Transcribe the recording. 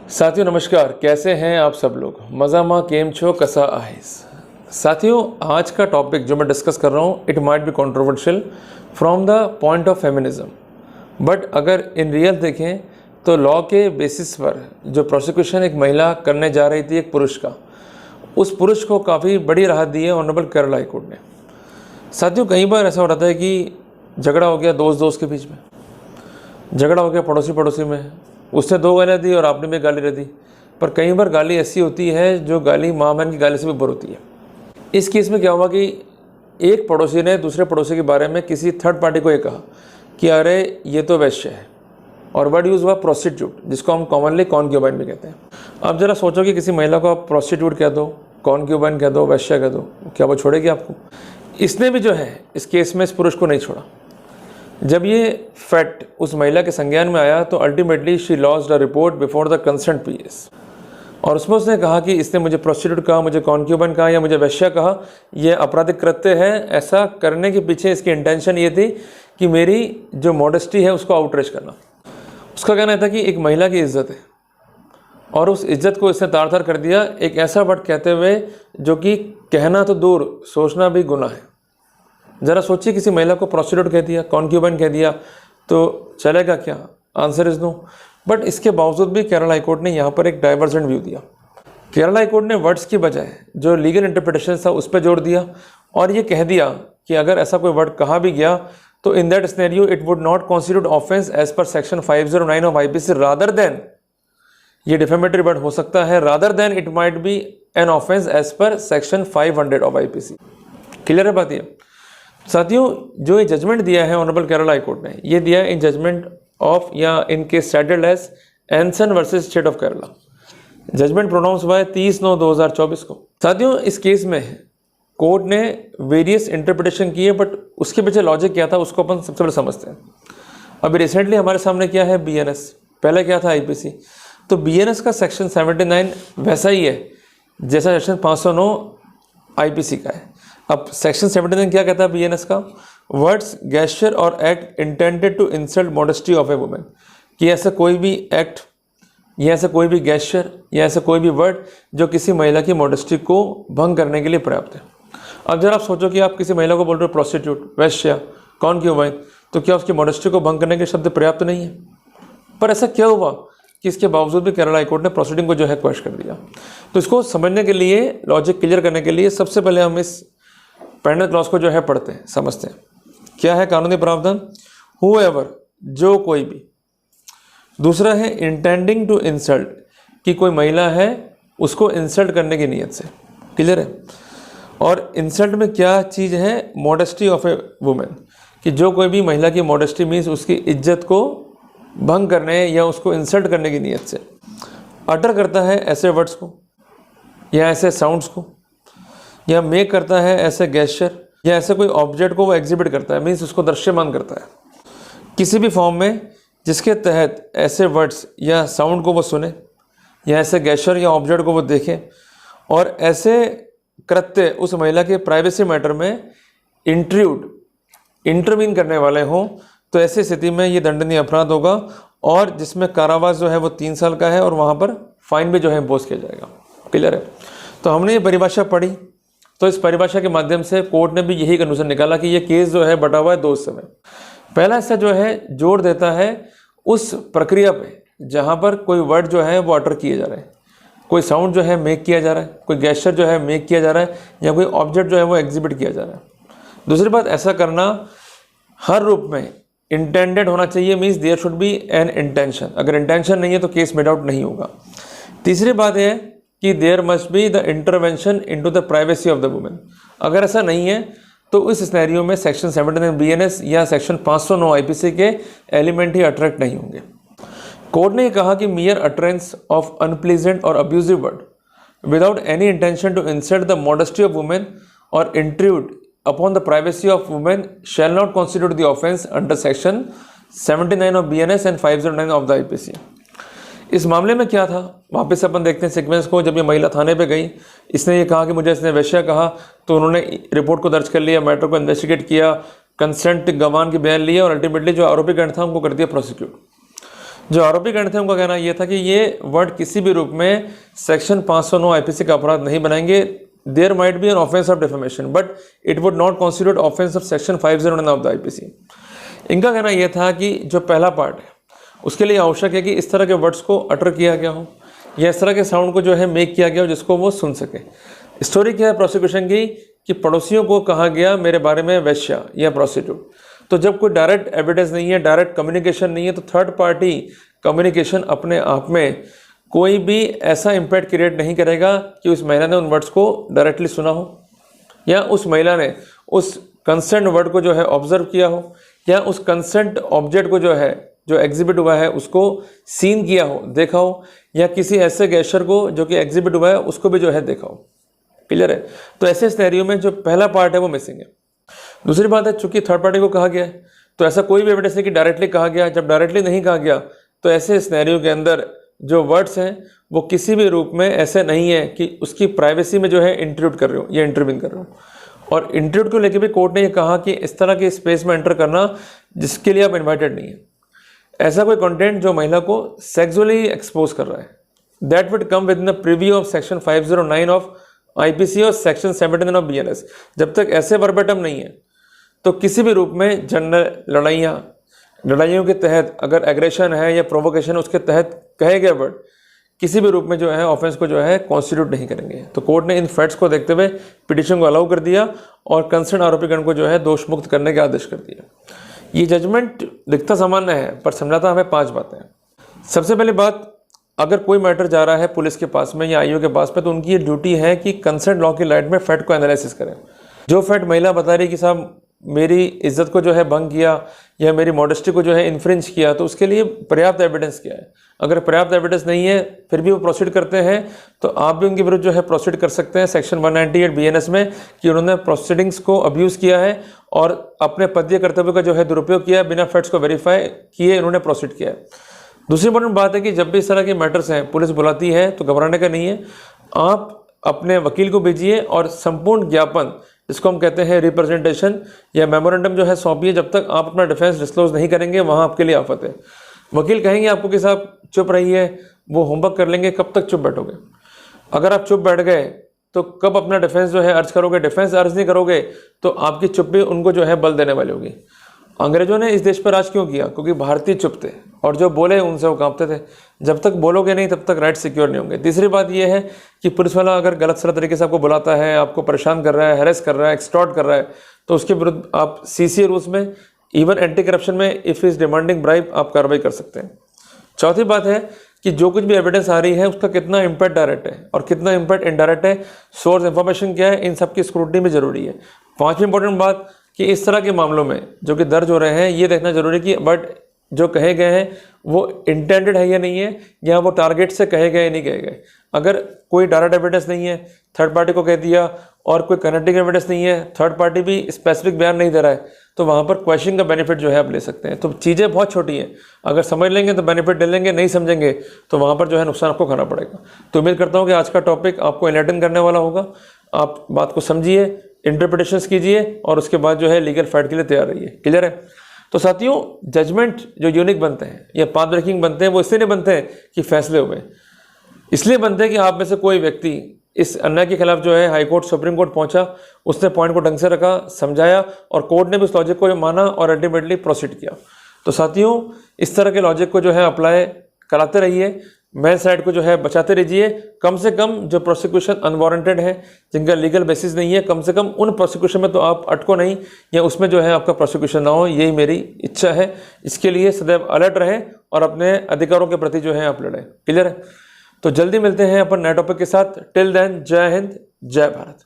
साथियों नमस्कार, कैसे हैं आप सब लोग। मज़ामा केम छो कसा आहिस। साथियों, आज का टॉपिक जो मैं डिस्कस कर रहा हूँ it might B controversial from the point of feminism, but अगर इन रियल देखें तो लॉ के बेसिस पर जो प्रोसिक्यूशन एक महिला करने जा रही थी एक पुरुष का, उस पुरुष को काफ़ी बड़ी राहत दी है ऑनरेबल केरल हाई कोर्ट ने। साथियों, कई बार ऐसा हो रहा था कि झगड़ा हो गया दोस्त के बीच में, झगड़ा हो गया पड़ोसी में, उसने 2 गालियाँ दी और आपने भी गाली दे दी। पर कई बार गाली ऐसी होती है जो गाली माँ बहन की गाली से भी बुरी होती है। इस केस में क्या हुआ कि एक पड़ोसी ने दूसरे पड़ोसी के बारे में किसी थर्ड पार्टी को ये कहा कि अरे ये तो वैश्य है, और वर्ड यूज़ हुआ प्रोस्टिट्यूट, जिसको हम कॉमनली कॉन्क्यूबाइन भी कहते हैं। अब जरा सोचो कि किसी महिला को आप प्रोस्टिट्यूट कह दो, कॉन्क्यूबाइन कह दो, वैश्य कह दो, क्या वो छोड़ेगी आपको? इसने भी जो है इस केस में इस पुरुष को नहीं छोड़ा। जब ये फैक्ट उस महिला के संज्ञान में आया तो ultimately she lost a report before the concern PS, और उसमें उसने कहा कि इसने मुझे प्रोस्टिट्यूट कहा, मुझे कॉन्क्यूबन कहा या मुझे वैश्या कहा, यह आपराधिक कृत्य है। ऐसा करने के पीछे इसकी इंटेंशन ये थी कि मेरी जो मॉडेस्टी है उसको आउटरीच करना। उसका कहना था कि एक महिला की इज्जत है और उस इज्जत को इसने तार-तार कर दिया एक ऐसा वर्ड कहते हुए जो कि कहना तो दूर, सोचना भी गुनाह है। ज़रा सोचिए, किसी महिला को प्रोस्टिट्यूट कह दिया, कॉन्क्यूबाइन कह दिया तो चलेगा क्या? Answer is no. बट इसके बावजूद भी केरल हाई कोर्ट ने यहाँ पर एक डाइवर्जेंट व्यू दिया। केरल हाई कोर्ट ने वर्ड्स की बजाय जो लीगल इंटरप्रिटेशन था उस पर जोर दिया और ये कह दिया कि अगर ऐसा कोई वर्ड कहा भी गया तो in that scenario it would not constitute offence as per section 509 of IPC, rather than, ये डिफेमेटरी वर्ड हो सकता है, rather than it might be an offence as per section 500 of IPC. Clear है बात? ये साथियों, जो ये जजमेंट दिया है ऑनरेबल केरल हाई कोर्ट ने, ये दिया है इन जजमेंट ऑफ या in case titled as Anson versus state of Kerala. Judgment pronounce हुआ है 30/9/2024 को। साथियों, इस केस में कोर्ट ने वेरियस इंटरप्रिटेशन किए, बट उसके पीछे लॉजिक क्या था उसको अपन सबसे पहले समझते हैं। अभी रिसेंटली हमारे सामने क्या है? बीएनएस। पहले क्या था? आईपीसी। तो बीएनएस का सेक्शन 79 वैसा ही है जैसा सेक्शन 509 आईपीसी का है। अब सेक्शन 79 क्या कहता है बीएनएस का? वर्ड्स, गेस्चर और act intended to insult modesty of a women, कि ऐसा कोई भी एक्ट या ऐसा कोई भी गेस्चर या ऐसा कोई भी वर्ड जो किसी महिला की मॉडेस्टी को भंग करने के लिए पर्याप्त है। अब जरा आप सोचो कि आप किसी महिला को बोल रहे हो प्रोस्टिट्यूट, वैश्या, कॉन्क्यूबाइन, तो क्या उसकी मॉडेस्टी को भंग करने के शब्द पर्याप्त नहीं है? पर ऐसा क्या हुआ कि इसके बावजूद भी केरल हाई कोर्ट ने प्रोसीडिंग को जो है क्वेश्चन कर दिया? तो इसको समझने के लिए, लॉजिक क्लियर करने के लिए सबसे पहले हम इस पेनल क्लॉज को जो है पढ़ते हैं, समझते हैं क्या है कानूनी प्रावधान। हूएवर, जो कोई भी। दूसरा है इंटेंडिंग टू इंसल्ट, कि कोई महिला है उसको इंसल्ट करने की नीयत से। क्लियर है? और इंसल्ट में क्या चीज़ है? मॉडेस्टी ऑफ ए वुमेन, कि जो कोई भी महिला की मॉडेस्टी मीन्स उसकी इज्जत को भंग करने या उसको इंसल्ट करने की नीयत से अटर करता है ऐसे वर्ड्स को या ऐसे साउंड्स को, या मेक करता है ऐसे गेस्चर या ऐसे कोई ऑब्जेक्ट को वो एग्जिबिट करता है, मीन्स उसको दृश्यमान करता है किसी भी फॉर्म में, जिसके तहत ऐसे वर्ड्स या साउंड को वो सुने या ऐसे गेस्चर या ऑब्जेक्ट को वो देखे और ऐसे कृत्य उस महिला के प्राइवेसी मैटर में इंटरवीन करने वाले हों, तो ऐसी स्थिति में ये दंडनीय अपराध होगा और जिसमें कारावास जो है वो 3 साल का है और वहाँ पर फाइन भी जो है इम्पोज किया जाएगा। क्लियर है? तो हमने ये परिभाषा पढ़ी, तो इस परिभाषा के माध्यम से कोर्ट ने भी यही कंक्लूजन निकाला कि ये केस जो है बटा हुआ है 2 हिस्से में। पहला हिस्सा जो है जोर देता है उस प्रक्रिया पे जहाँ पर कोई वर्ड जो है वो अटर किए जा रहे हैं, कोई साउंड जो है मेक किया जा रहा है, कोई गेस्चर जो है मेक किया जा रहा है, या कोई ऑब्जेक्ट जो है वो एग्जिबिट किया जा रहा है। दूसरी बात, ऐसा करना हर रूप में इंटेंडेड होना चाहिए, means there should be an intention. अगर इंटेंशन नहीं है तो केस मेड आउट नहीं होगा। तीसरी बात है कि there must be the intervention into the privacy of the women. अगर ऐसा नहीं है तो इस सिनेरियो में सेक्शन 79 बीएनएस या सेक्शन 509 आईपीसी के एलिमेंट ही अट्रैक्ट नहीं होंगे। कोर्ट ने कहा कि मियर अटरेंस ऑफ अनप्लीजेंट और abusive word without any intention to insult the modesty of women और intrude upon the privacy of women shall not constitute the offence under section 79 of BNS and 509 of the IPC. इस मामले में क्या था, वापस अपन देखते हैं सीक्वेंस को। जब ये महिला थाने पे गई, इसने ये कहा कि मुझे इसने वैश्या कहा, तो उन्होंने रिपोर्ट को दर्ज कर लिया, मैटर को इन्वेस्टिगेट किया, कंसेंट गवाह की बयान लिया और अल्टीमेटली जो आरोपी गण था उनको कर दिया प्रोसिक्यूट। जो आरोपी गण थे उनका कहना यह था कि ये वर्ड किसी भी रूप में सेक्शन 509 आईपीसी का अपराध नहीं बनाएंगे। There might be an offence of defamation but it would not constitute offence of section 509 of the IPC. इनका कहना यह था कि जो पहला पार्ट है उसके लिए आवश्यक है कि इस तरह के वर्ड्स को अटर किया गया हो या इस तरह के साउंड को जो है मेक किया गया हो जिसको वो सुन सके। स्टोरी क्या है प्रोसिक्यूशन की कि पड़ोसियों को कहा गया मेरे बारे में वैश्या या प्रोस्टिट्यूट। तो जब कोई डायरेक्ट एविडेंस नहीं है, डायरेक्ट कम्युनिकेशन नहीं है, तो थर्ड पार्टी कम्युनिकेशन अपने आप में कोई भी ऐसा इम्पैक्ट क्रिएट नहीं करेगा कि उस महिला ने उन वर्ड्स को डायरेक्टली सुना हो या उस महिला ने उस कंसेंट वर्ड को जो है ऑब्जर्व किया हो या उस कंसेंट ऑब्जेक्ट को जो है जो एग्जिबिट हुआ है उसको सीन किया हो, देखा हो, या किसी ऐसे गेस्चर को जो कि एग्जिबिट हुआ है उसको भी जो है देखा हो। क्लियर है? तो ऐसे सिनेरियो में जो पहला पार्ट है वो मिसिंग है। दूसरी बात है, चूंकि थर्ड पार्टी को कहा गया है तो ऐसा कोई भी एविडेंस नहीं कि डायरेक्टली कहा गया। जब डायरेक्टली नहीं कहा गया तो ऐसे सिनेरियो के अंदर जो वर्ड्स हैं वो किसी भी रूप में ऐसे नहीं है कि उसकी प्राइवेसी में जो है इंट्रूड कर रहे हो या इंटरवीन कर रहे हो। और इंट्रूड को लेकर भी कोर्ट ने ये कहा कि इस तरह के स्पेस में एंटर करना जिसके लिए आप इन्वाइटेड नहीं है, ऐसा कोई कंटेंट जो महिला को सेक्सुअली एक्सपोज कर रहा है, that would come with in the preview of section 509 of IPC और सेक्शन 79 ऑफ बीएनएस। जब तक ऐसे वर्बेटम नहीं है तो किसी भी रूप में जनरल लड़ाइयों के तहत अगर एग्रेशन है या प्रोवोकेशन है उसके तहत कहे गए वर्ड किसी भी रूप में जो है ऑफेंस को जो है कॉन्स्टिट्यूट नहीं करेंगे। तो कोर्ट ने इन फैक्ट्स को देखते हुए पिटीशन को अलाउ कर दिया और कंसर्न आरोपीगण को जो है दोष मुक्त करने का आदेश कर दिया। ये जजमेंट दिखता सामान्य है पर समझाता हमें 5 बातें हैं। सबसे पहली बात, अगर कोई मैटर जा रहा है पुलिस के पास में या आईओ के पास में तो उनकी ये ड्यूटी है कि कंसर्न लॉ की लाइट में फैक्ट को एनालिसिस करें। जो फैक्ट महिला बता रही कि साहब मेरी इज्जत को जो है भंग किया या मेरी मॉडेस्टी को जो है इन्फ्रिंज किया, तो उसके लिए पर्याप्त एविडेंस क्या है। अगर पर्याप्त एविडेंस नहीं है फिर भी वो प्रोसीड करते हैं तो आप भी उनके विरुद्ध जो है प्रोसीड कर सकते हैं सेक्शन 198 बीएनएस में कि उन्होंने प्रोसीडिंग्स को अब्यूज़ किया है और अपने पदीय कर्तव्य का जो है दुरुपयोग किया है, बिना फैक्ट्स को वेरीफाई किए इन्होंने प्रोसीड किया है। दूसरी इंपॉर्टेंट बात है कि जब भी इस तरह के मैटर्स हैं पुलिस बुलाती है तो घबराने का नहीं है। आप अपने वकील को भेजिए और संपूर्ण ज्ञापन जिसको हम कहते हैं रिप्रेजेंटेशन या मेमोरेंडम जो है सौंपिए। जब तक आप अपना डिफेंस डिस्क्लोज नहीं करेंगे वहाँ आपके लिए आफत है। वकील कहेंगे आपको कि साहब चुप रहिए, वो होमवर्क कर लेंगे, कब तक चुप बैठोगे। अगर आप चुप बैठ गए तो कब अपना डिफेंस जो है अर्ज करोगे। डिफेंस अर्ज नहीं करोगे तो आपकी चुप्पी उनको जो है बल देने वाली होगी। अंग्रेजों ने इस देश पर राज क्यों किया? क्योंकि भारतीय चुप थे और जो बोले उनसे वो कांपते थे। जब तक बोलोगे नहीं तब तक राइट सिक्योर नहीं होंगे। तीसरी बात यह है कि पुलिस वाला अगर गलत सलत तरीके से आपको बुलाता है, आपको परेशान कर रहा है, हैरेस कर रहा है, एक्सटॉर्ट कर रहा है तो उसके विरुद्ध आप सीसीए रूल्स में, इवन एंटी करप्शन में इफ इज डिमांडिंग ब्राइब आप कार्रवाई कर सकते हैं। चौथी बात है कि जो कुछ भी एविडेंस आ रही है उसका कितना इम्पैक्ट डायरेक्ट है और कितना इम्पैक्ट इनडायरेक्ट है, सोर्स इंफॉर्मेशन क्या है, इन सब की स्क्रूटनी भी जरूरी है। पांचवी इंपॉर्टेंट बात कि इस तरह के मामलों में जो कि दर्ज हो रहे हैं ये देखना जरूरी कि बट जो कहे गए हैं वो इंटेंडेड है या नहीं है, या वो टारगेट से कहे गए नहीं कहे गए। अगर कोई डायरेक्ट एविडेंस नहीं है, थर्ड पार्टी को कह दिया, और कोई कनेक्टिंग एविडेंस नहीं है, थर्ड पार्टी भी स्पेसिफिक बयान नहीं दे रहा है, तो वहाँ पर क्वेश्चन का बेनिफिट जो है आप ले सकते हैं। तो चीज़ें बहुत छोटी हैं, अगर समझ लेंगे तो बेनिफिट ले लेंगे, नहीं समझेंगे तो वहाँ पर जो है नुकसान आपको खाना पड़ेगा। तो उम्मीद करता हूँ कि आज का टॉपिक आपको एनलाइटन करने वाला होगा। आप बात को समझिए, इंटरप्रिटेशंस कीजिए और उसके बाद जो है लीगल फाइट के लिए तैयार रहिए। क्लियर है? तो साथियों, जजमेंट जो यूनिक बनते हैं या पाथ ब्रेकिंग बनते हैं वो इसलिए नहीं बनते हैं कि फैसले हुए, इसलिए बनते हैं कि आप में से कोई व्यक्ति इस अन्याय के खिलाफ जो है हाई कोर्ट, सुप्रीम कोर्ट पहुंचा, उसने पॉइंट को ढंग से रखा, समझाया और कोर्ट ने भी उस लॉजिक को माना और अल्टीमेटली प्रोसीड किया। तो साथियों, इस तरह के लॉजिक को जो है अप्लाई कराते रहिए, मेन साइड को जो है बचाते रहिए। कम से कम जो प्रोसिक्यूशन अनवारंटेड है, जिनका लीगल बेसिस नहीं है, कम से कम उन प्रोसिक्यूशन में तो आप अटको नहीं, या उसमें जो है आपका प्रोसिक्यूशन ना हो, यही मेरी इच्छा है। इसके लिए सदैव अलर्ट रहें और अपने अधिकारों के प्रति जो है आप लड़ें। क्लियर है? तो जल्दी मिलते हैं अपन नए टॉपिक के साथ। टिल देन, जय हिंद, जय भारत।